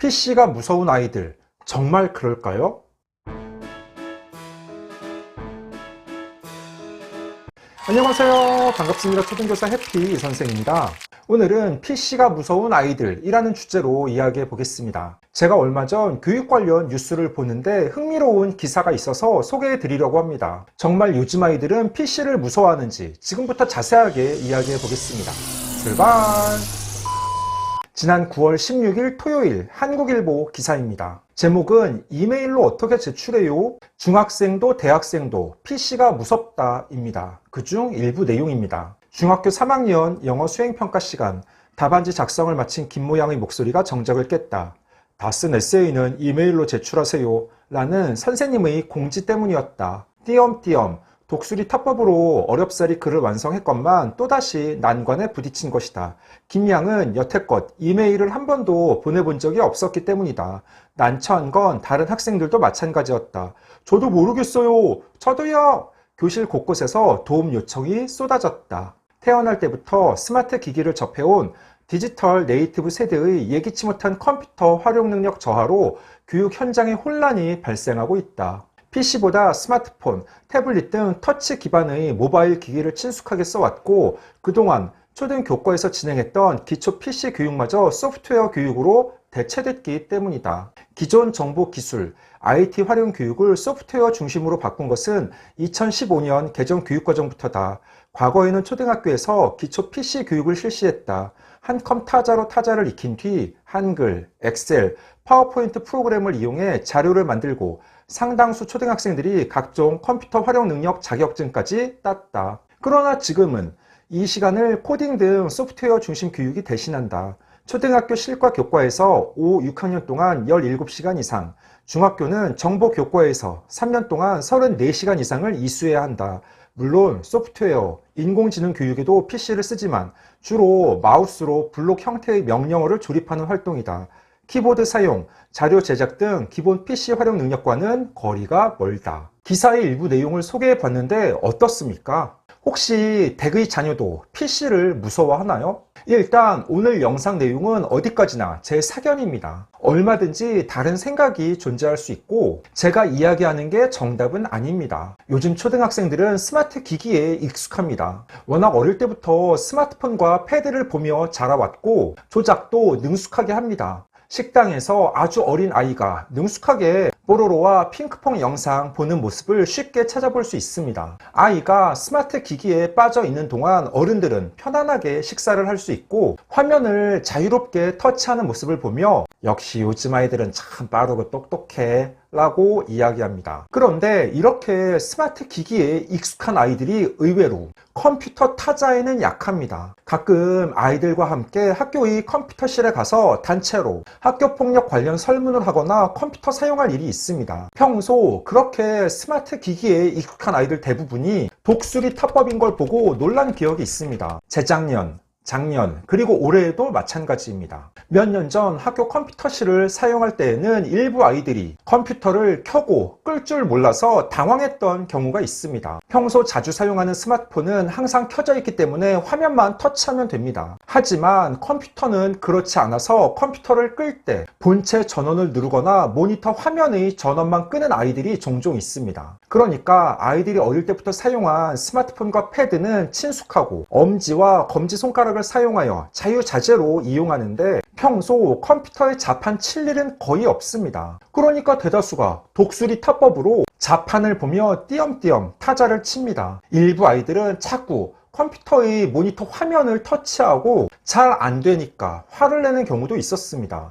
PC가 무서운 아이들, 정말 그럴까요? 안녕하세요. 반갑습니다. 초등교사 해피 선생입니다. 오늘은 PC가 무서운 아이들이라는 주제로 이야기해 보겠습니다. 제가 얼마 전 교육 관련 뉴스를 보는데 흥미로운 기사가 있어서 소개해 드리려고 합니다. 정말 요즘 아이들은 PC를 무서워하는지 지금부터 자세하게 이야기해 보겠습니다. 출발! 지난 9월 16일 토요일 한국일보 기사입니다. 제목은 이메일로 어떻게 제출해요? 중학생도 대학생도 PC가 무섭다입니다. 그중 일부 내용입니다. 중학교 3학년 영어 수행평가 시간, 답안지 작성을 마친 김모양의 목소리가 정적을 깼다. 다 쓴 에세이는 이메일로 제출하세요 라는 선생님의 공지 때문이었다. 띄엄띄엄 독수리 타법으로 어렵사리 글을 완성했건만 또다시 난관에 부딪힌 것이다. 김양은 여태껏 이메일을 한 번도 보내본 적이 없었기 때문이다. 난처한 건 다른 학생들도 마찬가지였다. 저도 모르겠어요. 저도요. 교실 곳곳에서 도움 요청이 쏟아졌다. 태어날 때부터 스마트 기기를 접해온 디지털 네이티브 세대의 예기치 못한 컴퓨터 활용 능력 저하로 교육 현장에 혼란이 발생하고 있다. PC보다 스마트폰, 태블릿 등 터치 기반의 모바일 기기를 친숙하게 써왔고 그동안 초등교과에서 진행했던 기초 PC 교육마저 소프트웨어 교육으로 대체됐기 때문이다. 기존 정보 기술, IT 활용 교육을 소프트웨어 중심으로 바꾼 것은 2015년 개정 교육과정부터다. 과거에는 초등학교에서 기초 PC 교육을 실시했다. 한컴 타자로 타자를 익힌 뒤 한글, 엑셀, 파워포인트 프로그램을 이용해 자료를 만들고 상당수 초등학생들이 각종 컴퓨터 활용 능력 자격증까지 땄다. 그러나 지금은 이 시간을 코딩 등 소프트웨어 중심 교육이 대신한다. 초등학교 실과 교과에서 5, 6학년 동안 17시간 이상, 중학교는 정보 교과에서 3년 동안 34시간 이상을 이수해야 한다. 물론 소프트웨어, 인공지능 교육에도 PC를 쓰지만 주로 마우스로 블록 형태의 명령어를 조립하는 활동이다. 키보드 사용, 자료 제작 등 기본 PC 활용 능력과는 거리가 멀다. 기사의 일부 내용을 소개해 봤는데 어떻습니까? 혹시 댁의 자녀도 PC를 무서워하나요? 일단 오늘 영상 내용은 어디까지나 제 사견입니다. 얼마든지 다른 생각이 존재할 수 있고 제가 이야기하는 게 정답은 아닙니다. 요즘 초등학생들은 스마트 기기에 익숙합니다. 워낙 어릴 때부터 스마트폰과 패드를 보며 자라왔고 조작도 능숙하게 합니다. 식당에서 아주 어린 아이가 능숙하게 뽀로로와 핑크퐁 영상 보는 모습을 쉽게 찾아볼 수 있습니다. 아이가 스마트 기기에 빠져 있는 동안 어른들은 편안하게 식사를 할 수 있고 화면을 자유롭게 터치하는 모습을 보며 역시 요즘 아이들은 참 빠르고 똑똑해 라고 이야기합니다. 그런데 이렇게 스마트 기기에 익숙한 아이들이 의외로 컴퓨터 타자에는 약합니다. 가끔 아이들과 함께 학교의 컴퓨터실에 가서 단체로 학교폭력 관련 설문을 하거나 컴퓨터 사용할 일이 있습니다. 평소 그렇게 스마트 기기에 익숙한 아이들 대부분이 독수리 타법인 걸 보고 놀란 기억이 있습니다. 재작년, 작년, 그리고 올해에도 마찬가지입니다. 몇 년 전 학교 컴퓨터실을 사용할 때에는 일부 아이들이 컴퓨터를 켜고 끌 줄 몰라서 당황했던 경우가 있습니다. 평소 자주 사용하는 스마트폰은 항상 켜져 있기 때문에 화면만 터치하면 됩니다. 하지만 컴퓨터는 그렇지 않아서 컴퓨터를 끌 때 본체 전원을 누르거나 모니터 화면의 전원만 끄는 아이들이 종종 있습니다. 그러니까 아이들이 어릴 때부터 사용한 스마트폰과 패드는 친숙하고 엄지와 검지손가락을 사용하여 자유자재로 이용하는데 평소 컴퓨터에 자판 칠 일은 거의 없습니다. 그러니까 대다수가 독수리 타법으로 자판을 보며 띄엄띄엄 타자를 칩니다. 일부 아이들은 자꾸 컴퓨터의 모니터 화면을 터치하고 잘 안 되니까 화를 내는 경우도 있었습니다.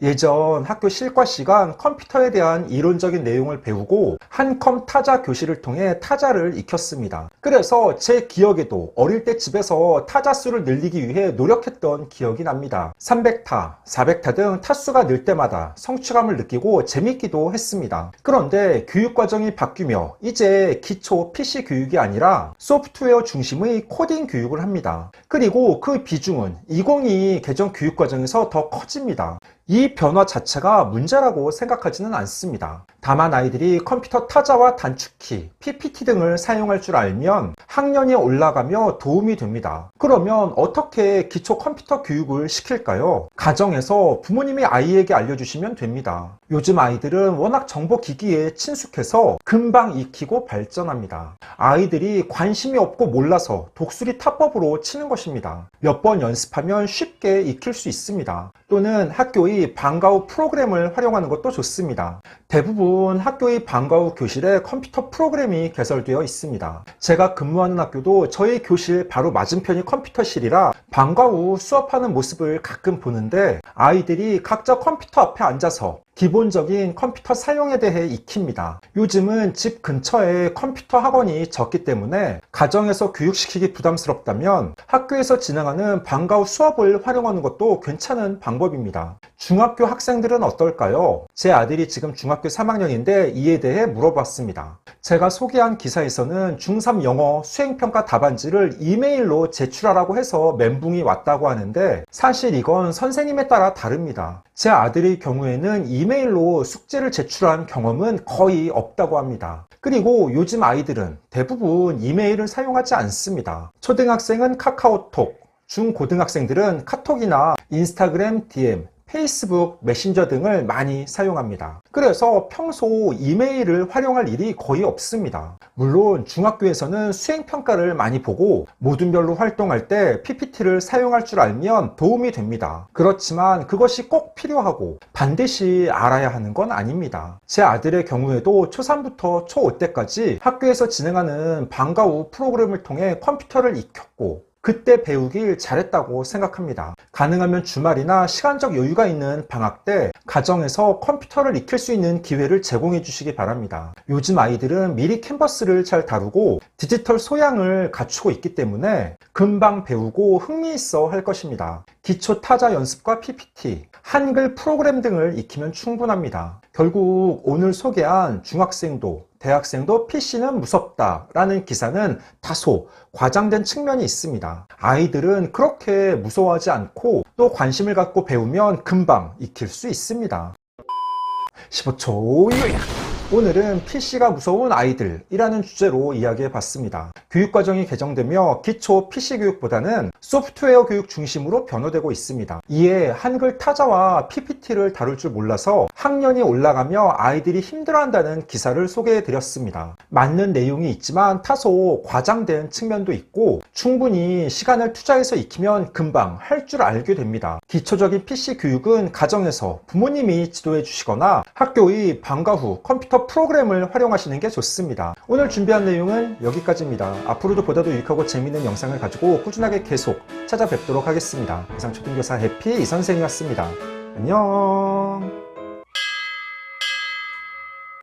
예전 학교 실과 시간 컴퓨터에 대한 이론적인 내용을 배우고 한컴 타자 교실을 통해 타자를 익혔습니다. 그래서 제 기억에도 어릴 때 집에서 타자 수를 늘리기 위해 노력했던 기억이 납니다. 300타, 400타 등 타수가 늘 때마다 성취감을 느끼고 재밌기도 했습니다. 그런데 교육과정이 바뀌며 이제 기초 PC 교육이 아니라 소프트웨어 중심의 코딩 교육을 합니다. 그리고 그 비중은 2022 개정 교육과정에서 더 커집니다. 이 변화 자체가 문제라고 생각하지는 않습니다. 다만 아이들이 컴퓨터 타자와 단축키, PPT 등을 사용할 줄 알면 학년이 올라가며 도움이 됩니다. 그러면 어떻게 기초 컴퓨터 교육을 시킬까요? 가정에서 부모님이 아이에게 알려주시면 됩니다. 요즘 아이들은 워낙 정보기기에 친숙해서 금방 익히고 발전합니다. 아이들이 관심이 없고 몰라서 독수리 타법으로 치는 것입니다. 몇 번 연습하면 쉽게 익힐 수 있습니다. 또는 학교의 방과 후 프로그램을 활용하는 것도 좋습니다. 대부분 학교의 방과 후 교실에 컴퓨터 프로그램이 개설되어 있습니다. 제가 근무하는 학교도 저희 교실 바로 맞은편이 컴퓨터실이라 방과 후 수업하는 모습을 가끔 보는데 아이들이 각자 컴퓨터 앞에 앉아서 기본적인 컴퓨터 사용에 대해 익힙니다. 요즘은 집 근처에 컴퓨터 학원이 적기 때문에 가정에서 교육시키기 부담스럽다면 학교에서 진행하는 방과 후 수업을 활용하는 것도 괜찮은 방법입니다. 중학교 학생들은 어떨까요? 제 아들이 지금 중학교 3학년인데 이에 대해 물어봤습니다. 제가 소개한 기사에서는 중3 영어 수행평가 답안지를 이메일로 제출하라고 해서 멘붕이 왔다고 하는데 사실 이건 선생님에 따라 다릅니다. 제 아들의 경우에는 이메일로 숙제를 제출한 경험은 거의 없다고 합니다. 그리고 요즘 아이들은 대부분 이메일을 사용하지 않습니다. 초등학생은 카카오톡, 중고등학생들은 카톡이나 인스타그램 DM, 페이스북, 메신저 등을 많이 사용합니다. 그래서 평소 이메일을 활용할 일이 거의 없습니다. 물론 중학교에서는 수행평가를 많이 보고 모둠별로 활동할 때 PPT를 사용할 줄 알면 도움이 됩니다. 그렇지만 그것이 꼭 필요하고 반드시 알아야 하는 건 아닙니다. 제 아들의 경우에도 초3부터 초5 때까지 학교에서 진행하는 방과 후 프로그램을 통해 컴퓨터를 익혔고 그때 배우길 잘했다고 생각합니다. 가능하면 주말이나 시간적 여유가 있는 방학 때 가정에서 컴퓨터를 익힐 수 있는 기회를 제공해 주시기 바랍니다. 요즘 아이들은 미리 캔버스를 잘 다루고 디지털 소양을 갖추고 있기 때문에 금방 배우고 흥미있어 할 것입니다. 기초 타자 연습과 PPT, 한글 프로그램 등을 익히면 충분합니다. 결국 오늘 소개한 중학생도 대학생도 PC는 무섭다라는 기사는 다소 과장된 측면이 있습니다. 아이들은 그렇게 무서워하지 않고 또 관심을 갖고 배우면 금방 익힐 수 있습니다. 15초 요약! 오늘은 PC가 무서운 아이들이라는 주제로 이야기해 봤습니다. 교육과정이 개정되며 기초 PC 교육보다는 소프트웨어 교육 중심으로 변화되고 있습니다. 이에 한글 타자와 PPT를 다룰 줄 몰라서 학년이 올라가며 아이들이 힘들어한다는 기사를 소개해 드렸습니다. 맞는 내용이 있지만 다소 과장된 측면도 있고 충분히 시간을 투자해서 익히면 금방 할 줄 알게 됩니다. 기초적인 PC 교육은 가정에서 부모님이 지도해 주시거나 학교의 방과 후 컴퓨터 프로그램을 활용하시는 게 좋습니다. 오늘 준비한 내용은 여기까지입니다. 앞으로도 보다 더 유익하고 재미있는 영상을 가지고 꾸준하게 계속 찾아뵙도록 하겠습니다. 이상 초등교사 해피 이선생이었습니다. 안녕.